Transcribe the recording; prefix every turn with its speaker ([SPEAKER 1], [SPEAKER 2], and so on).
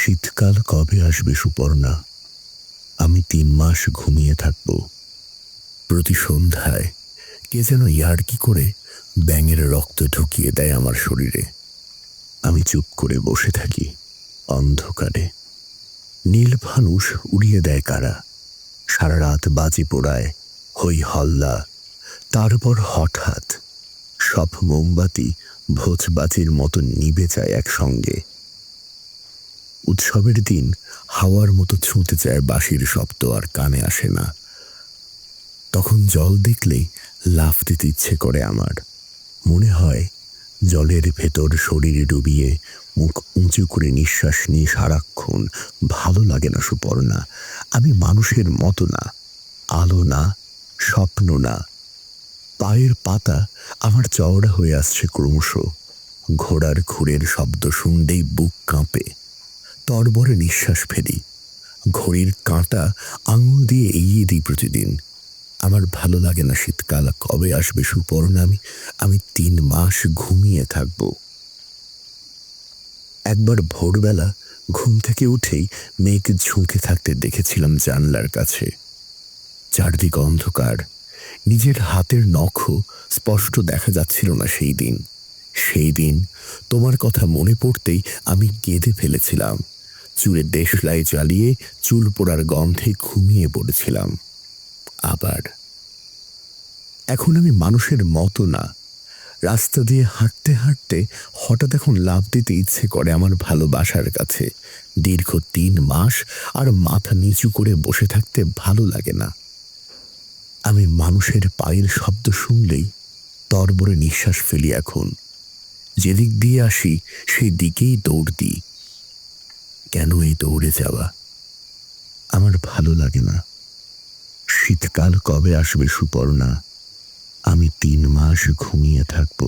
[SPEAKER 1] শীতকাল কবে আসবে সুপর্ণা? আমি ৩ মাস ঘুমিয়ে থাকব। প্রতি সন্ধ্যায় কে যেন ইয়ার্কি করে ব্যাঙের রক্ত ঢুকিয়ে দেয় আমার শরীরে। আমি চুপ করে বসে থাকি অন্ধকারে। নীল ফানুস উড়িয়ে দেয় কারা, সারা রাত বাজি পোড়ায়, হই হল্লা। তারপর হঠাৎ সব মোমবাতি ভোজবাজির মতো নিভে যায় একসঙ্গে। উৎসবের দিন হাওয়ার মতো ছুঁতে যায় বাঁশির শব্দ, আর কানে আসে না। তখন জল দেখলেই লাফ দিতে ইচ্ছে করে আমার। মনে হয় জলের ভেতর শরীর ডুবিয়ে মুখ উঁচু করে নিঃশ্বাস নিয়ে সারাক্ষণ। ভালো লাগে না সুপর্ণা। আমি মানুষের মতো না, আলো না, স্বপ্ন না। পায়ের পাতা আমার চওড়া হয়ে আসছে ক্রমশ। ঘোড়ার খুরের শব্দ শুনলেই বুক কাঁপে। তরবরে নিঃশ্বাস ফেলি। ঘড়ির কাঁটা আঙুল দিয়ে এগিয়ে দিই প্রতিদিন। আমার ভালো লাগে না শীতকাল কবে আসবে সুপর্ণা। আমি ৩ মাস ঘুমিয়ে থাকব। একবার ভোরবেলা ঘুম থেকে উঠেই মেঘ ঝুঁকে থাকতে দেখেছিলাম জানলার কাছে। চারদিক অন্ধকার। নিজের হাতের নখও স্পষ্ট দেখা যাচ্ছিল না সেই দিন তোমার কথা মনে পড়তেই আমি কেঁদে ফেলেছিলাম। চুলে দেশলাই জ্বালিয়ে চুল পোড়ার গন্ধে ঘুমিয়ে পড়েছিলাম। আবার এখন আমি মানুষের মতো না। রাস্তা দিয়ে হাঁটতে হাঁটতে হঠাৎ এখন লাফ দিতে ইচ্ছে করে আমার ভালোবাসার কাছে। দীর্ঘ ৩ মাস আর মাথা নিচু করে বসে থাকতে ভালো লাগে না। আমি মানুষের পায়ের শব্দ শুনলেই তরবরে নিঃশ্বাস ফেলি এখন। যেদিক দিয়ে আসি সেই দিকেই দৌড় দিই। কেন এই দৌড়ে যাওয়া? আমার ভালো লাগে না। শীতকাল কবে আসবে সুপর্ণা? আমি ৩ মাস ঘুমিয়ে থাকব।